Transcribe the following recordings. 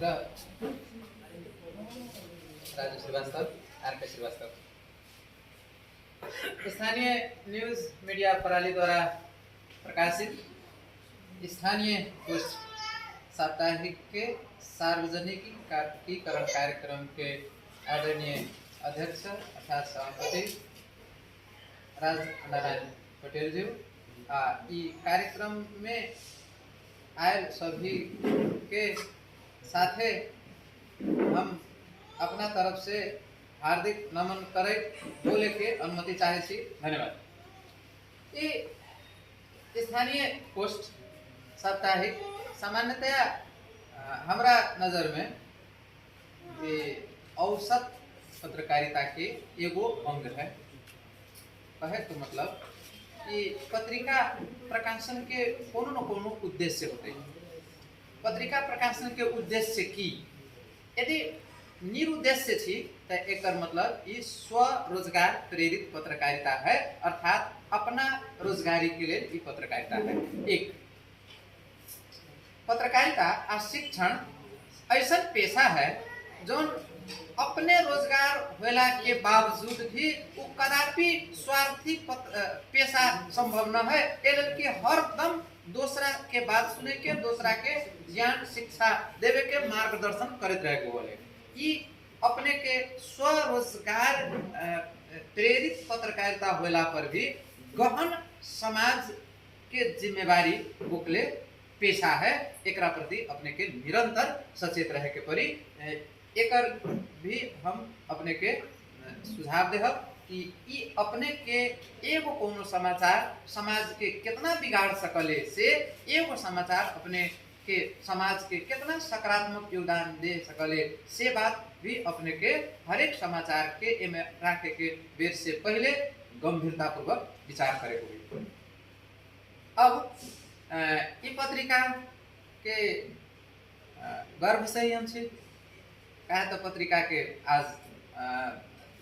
मित्र Raju Srivastava, R K. Srivastava, स्थानीय news media प्रणाली द्वारा प्रकाशित स्थानीय पोस्ट साप्ताहिक के सार्वजनिकीकरण कार्यक्रम के आदरणीय अध्यक्ष अर्थात सभापति राज नारायण पटेल जी कार्यक्रम में आए सभी के साथे हम अपना तरफ से हार्दिक नमन करे बोले के अनुमति चाहे छी। धन्यवाद। ये स्थानीय पोस्ट साप्ताहिक सामान्यतया हमरा नजर में ये औसत पत्रकारिता के एगो अंग है। कहे तो मतलब कि पत्रिका प्रकाशन के कोनो न कोनो उद्देश्य होते हैं। पत्रिका प्रकाशन के उद्देश्य की यदि निरुद्देश्य थी तो एक मतलब ये स्वरोजगार प्रेरित पत्रकारिता है, अर्थात अपना रोजगारी के लिए ये पत्रकारिता है। एक पत्रकारिता और शिक्षण ऐसा पेशा है जो अपने रोजगार होला के बावजूद भी वो कदापि स्वार्थी पेशा संभव न है। कि हर दम दूसरा के बात सुने के, दूसरा के ज्ञान शिक्षा देवे के मार्गदर्शन करते रहे बोले। ये अपने के स्वरोजगार प्रेरित पत्रकारिता होला पर भी गहन समाज के जिम्मेवारी बुकले पेशा है। एकरा प्रति अपने के निरंतर सचेत रहे के परी। एकर भी हम अपने के सुझाव देहब कि ई अपने के एगो कोनो समाचार समाज के कितना बिगाड़ सकले से एगो समाचार अपने के समाज के कितना सकारात्मक योगदान दे सकले से बात भी अपने के हर एक समाचार के एमे राखे के बेर से पहले गंभीरता पूर्वक विचार करे हुए। अब ई पत्रिका के गर्व से ही हम छी कहे तो पत्रिका के आज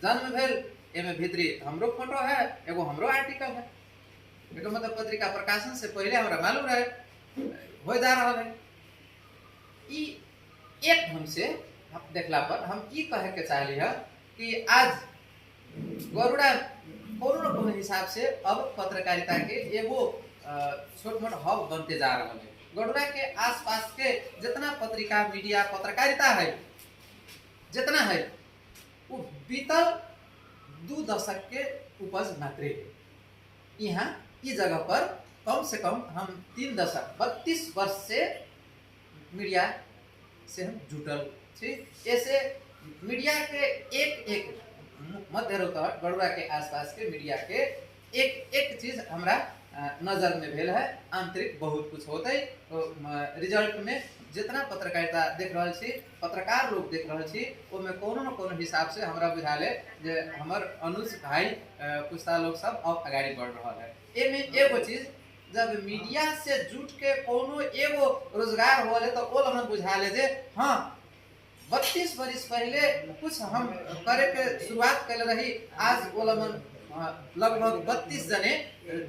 जन्म भेल एमे भीतरी हमरो फोटो है, एगो हमरो आर्टिकल है। एगो मतलब पत्रिका प्रकाशन से पहले हमरा मालूम रहे हो जा रहा है। ई एक हमसे देखला पर हम ई कहे के चाहली है कि आज गरुड़ा कोनो न कोनो हिसाब से अब पत्रकारिता के एगो छोट मोट हब बनते जा रहा है। गरुड़ा के आसपास के जितना पत्रिका मीडिया पत्रकारिता है जितना है वो बीतल 2 दशक के उपज मात्र है। यहाँ इस जगह पर कम से कम हम 3 दशक 32 वर्ष से मीडिया से हम जुटल छी। ऐसे मीडिया के एक मध्य रोहतक गढ़वा के आसपास के मीडिया के एक चीज हमरा नजर में भेल है। आंतरिक बहुत कुछ होते रिजल्ट में जितना पत्रकारिता देख रहा छी, पत्रकार लोग देख रहा छी, वो में कोनो न कोनो हिसाब से हमरा बुझाले जे हमर अनुज भाई पुस्ता लोग सब अब आगाड़ी बढ़ रहा है। एमे एगो चीज जब मीडिया से जुट के कोनो एगो रोजगार होले तो ओ हमन बुझाले जे हाँ 32 वर्ष पहले कुछ हम करे के शुरुआत कर रही। आज वो लमन लगभग 32 जने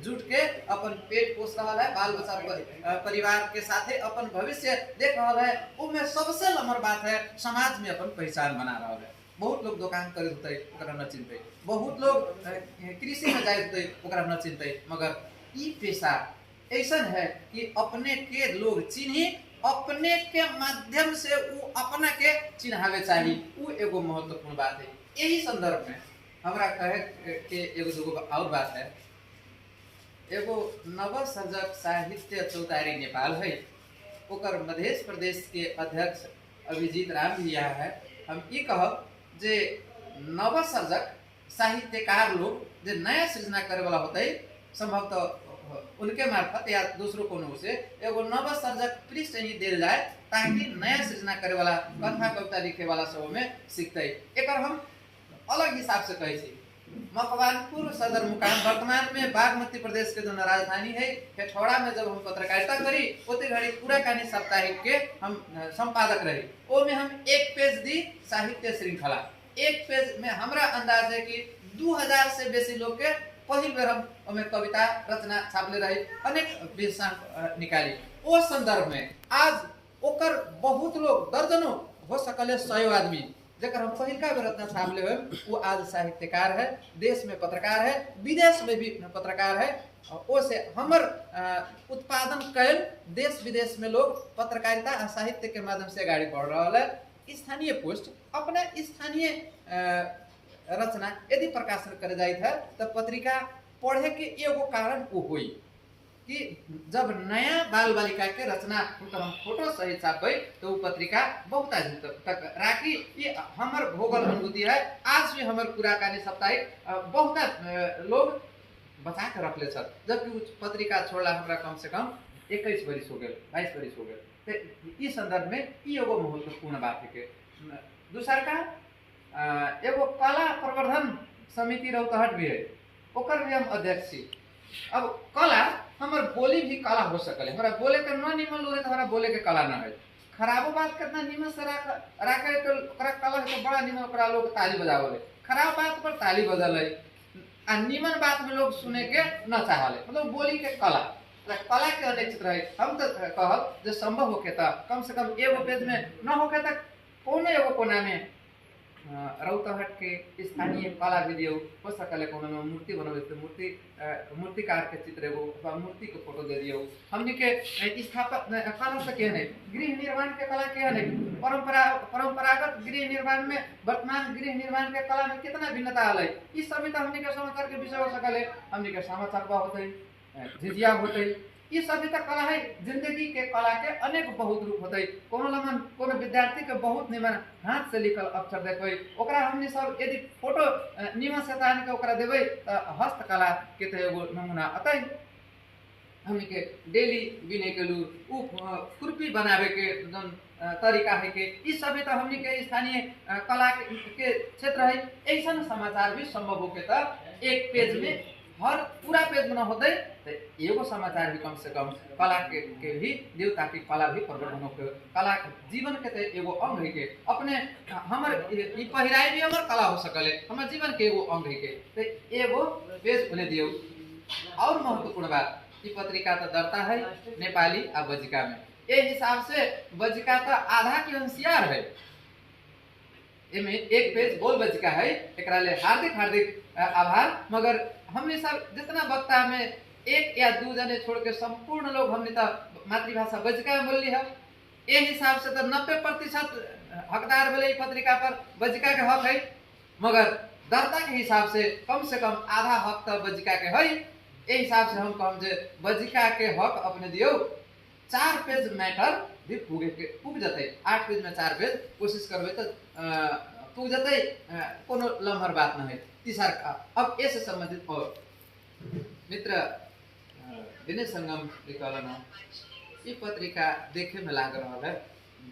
जुट के अपन पेट पोष रहा है, बाल बच्चा परिवार के साथे अपन भविष्य देख रहा है। उनमें सबसे लमर बात है समाज में अपन पहचान बना रहा है। बहुत लोग दुकान करे होते ओकरा न चिन्हते, बहुत लोग कृषि में जाए होते ओकरा न चिन्हते, मगर ई पेशा ऐसा है कि अपने के लोग चिन्ही, अपने के माध्यम से वो अपना के चिन्हावे चाहिए। वो एगो महत्वपूर्ण बात है। यही संदर्भ में हमरा कहे के एगो दूगो और बात है। एगो नवसर्जक साहित्य चौतारी नेपाल है, ओकर मध्य प्रदेश के अध्यक्ष अभिजीत राम भी यहाँ है। हम ये कहब जे नवसर्जक साहित्यकार लोग जो नया सृजना करे वाला होते संभवतः उनके मार्फत या दूसरों को से एगो नवसर्जक पृष्ठ ही दिल जाए ताकि नया सृजना करे वाला कथा कविता लिखे वाला सब में सीखते। एक हम अलग हिसाब से कहे छी मकवानपुर सदर मुकाम वर्तमान में बागमती प्रदेश के जो राजधानी है हेठौड़ा में जब हम पत्रकारिता करी उतने घड़ी पूरा कहानी साप्ताहिक के हम संपादक रही। वो में हम एक पेज दी साहित्य श्रृंखला, एक पेज में हमरा अंदाज है कि 2000 से बेसी लोग के पहिल बेर हम हमें कविता रचना छापले रही, अनेक विषय निकाली। वो संदर्भ में आज ओकर बहुत लोग दर्जनों हो सकले 100 आदमी जकर हम पहिलका बेर रत्न छाप ले वो आज साहित्यकार है, देश में पत्रकार है, विदेश में भी पत्रकार है। ओ से हमर उत्पादन कैल देश विदेश में लोग पत्रकारिता और साहित्य के माध्यम से आगे बढ़ रहा है। स्थानीय पोस्ट अपने स्थानीय रचना यदि प्रकाशन कर जाए था तो पत्रिका पढ़े के एगो कारण वो हुई कि जब नया बाल बालिका के रचना हम फोटो सहित छापे तो वो पत्रिका बहुत दिन तक राखी। ये हमार भोगल अनुभूति है। आज भी हमार कुराकानी साप्ताहिक बहुत लोग बचा के रखले छत, जबकि उस पत्रिका छोड़ला हमरा कम से कम 21 वर्ष हो गए, 22 वर्ष हो गए। तो इस संदर्भ में ये एगो महत्वपूर्ण बात है के दूसर का एगो कला प्रवर्धन समिति रौतहट भी है, ओकर भी हम अध्यक्ष छी। अब कला हमार बोली भी कला हो सकले, हमारा बोले के न निमन लोग हमारा बोले के कला न है। खराबो बात करना निमन से राखे तो ओकरा कला तो बड़ा निमन ओकरा लोग ताली बजावले, खराब बात पर ताली बजले आ निमन बात में लोग सुने के न चाहले। मतलब बोली के कला कला के अनेक क्षेत्र है। हम तो कहब जो संभव होके त कम से कम एगो पेज में न होके त कोनो एगो कोना में रौतहट के स्थानीय कला भी दियो हो सकले। कोनो में मूर्ति बनवे तो मूर्तिकार के चित्र एगो अथवा मूर्ति के फोटो दे दियो। हमनी के स्थापक कला से के है, गृह निर्माण के कला के है, परंपरागत गृह निर्माण में वर्तमान गृह निर्माण के कला में कितना भिन्नता आलै। इस सभी तो हमनी के समाचार के विषय हो सकले। हमनी के समाचार बा होते, झिझिया होते, ये सभी तो कला है। जिंदगी के कला के अनेक बहुत रूप होते। कोनो लमन कोनो विद्यार्थी के बहुत निमन हाथ से लिखल अक्षर देखबै, ओकरा हमनी सब यदि फोटो निमन से तान के ओकरा देबै त हस्तकला के त एगो नमूना अतै। हमनी के डेली बिने के लू उ खुरपी बनावे के जन तरीका है के ई सभी तो हमनी के स्थानीय कला के क्षेत्र है। ऐसा समाचार भी संभव होके त एक पेज में हर पूरा पेज में न होते तो एगो समाचार भी कम से कम कला के भी दियो, ताकि कला भी प्रवर्धन हो। कला जीवन के तो एगो अंग है के अपने हमर ई पहिराई भी हमर कला हो सकले, हमर जीवन के एगो अंग है के तो एगो पेज खोले दियो। और महत्वपूर्ण बात ई पत्रिका तो दर्ता है नेपाली आ बजिका में। ए हिसाब से बजिका तो आधा के होशियार है, एमे एक पेज बोल बजिका है। एकरा ले हार्दिक हार्दिक आभार। मगर हमने सब जितना वक्ता में एक या दो जने छोड़ के संपूर्ण लोग हमने तो मातृभाषा बजिका में बोली है। ए हिसाब से तो 90% हकदार भले पत्रिका पर बजिका के हक है, मगर दर्ता के हिसाब से कम आधा हक तो बजिका के है। ए हिसाब से हम कहम जे बजिका के हक अपने दियो। 4 पेज मैटर भी पुग जते, 8 पेज में 4 पेज कोशिश करबे तो पुग जते, कोनो लम्हर बात न है। तीसर का अब ऐसे संबंधित और मित्र दिनेश संगम लिखल न ये पत्रिका देखे में लाग रहा है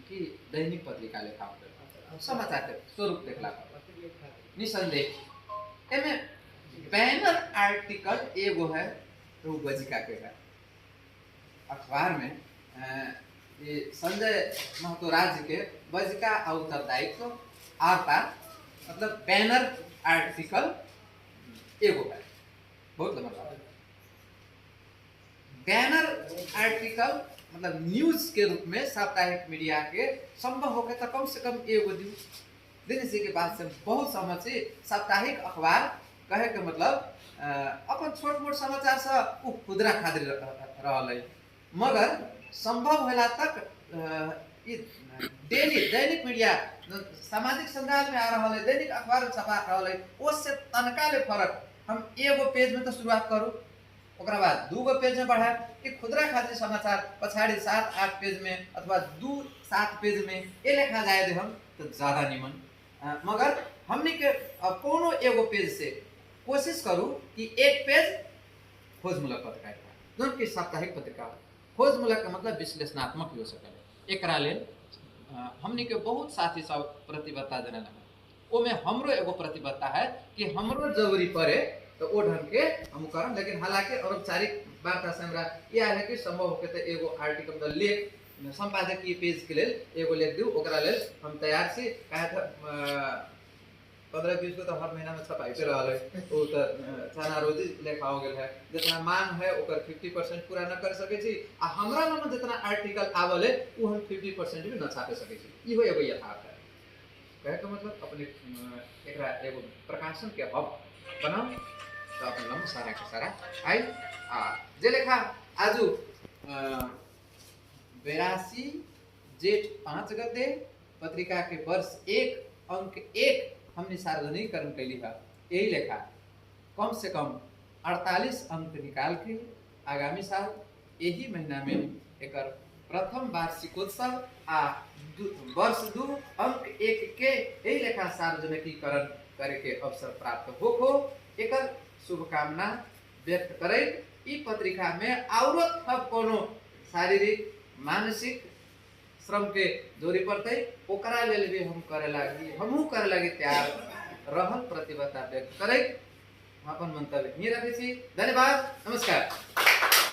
कि दैनिक पत्रिका लेखा हो, समाचार के स्वरूप देखला निसंदेह। एमे बैनर आर्टिकल एगो है तो बजिका के है। अखबार में ये संजय महतो राज्य के बजिका और उत्तरदायित्व आरता मतलब बैनर आर्टिकल एगो है, बहुत लंबा बात है। बैनर आर्टिकल मतलब न्यूज के रूप में साप्ताहिक मीडिया के संभव हो तो कम से कम एगो दिन से के बाद से बहुत समझ से साप्ताहिक अखबार कहे के मतलब अपन छोट मोट समाचार से उ खुदरा खातिर रहल है। मगर संभव होला तक डेली दैनिक मीडिया सामाजिक संजाल में आ रहा है, दैनिक अखबार में छपा रहा है, उससे तनका ले फर्क हम एगो पेज में तो शुरुआत करूँ, ओकरा बाद 2 पेज में बढ़ा कि खुदरा खातिर समाचार पछाड़ी 7-8 पेज में अथवा 2-7 पेज में ये लिखा जाए दे हम तो ज्यादा निमन। मगर हमने के कोनो एगो पेज से कोशिश करूँ कि एक पेज खोजमूलक पत्रिका जोन की साप्ताहिक पत्रिका खोजमूलक का मतलब विश्लेषणात्मक हो सके। एकरा लेल हमने के बहुत साथी सब प्रतिबद्धता जने लगा। ओमे हमरो एगो प्रतिबद्धता है कि हमरो जरूरी पड़े तो वो ढंग के हम करम। लेकिन हालांकि औपचारिक वार्ता से हमरा ये है कि संभव होके तो एगो आर्टिकल मतलब लेख संपादकीय पेज के लेल एगो लेख दू, ओकरा लेल हम तैयार छी। कहे 15-20 को तो हर महीना में छपाइते रहा है वो तो छाना रोजी लेखा हो गया है जितना मांग है ओकर 50% पूरा न कर सके छी आ हमरा में जितना आर्टिकल आवल है वो हम 50% भी न छापे सके छी इहो एगो यथार्थ है कहे का मतलब अपने एकरा एगो प्रकाशन के हब बनाओ तो अपन लम सारा के सारा आई आ जे लेखा आजू 82 जेठ 5 गते पत्रिका के वर्ष 1 अंक 1 हमने सार्वजनिकरण कैली है यही लेखा कम से कम 48 अंक निकाल के आगामी साल यही महीना में एक प्रथम वार्षिकोत्सव आ वर्ष 2 अंक 1 के यही लेखा सार्वजनिकीकरण करे के अवसर प्राप्त हो एक शुभकामना व्यक्त करे ई पत्रिका में औरत थप कोनो शारीरिक मानसिक श्रम के जोरी पड़ते ओकरा लेल भी हम करे लागी तैयार रहल प्रतिबद्धता व्यक्त करे अपन मंतव्य नहीं रखे छी धन्यवाद नमस्कार।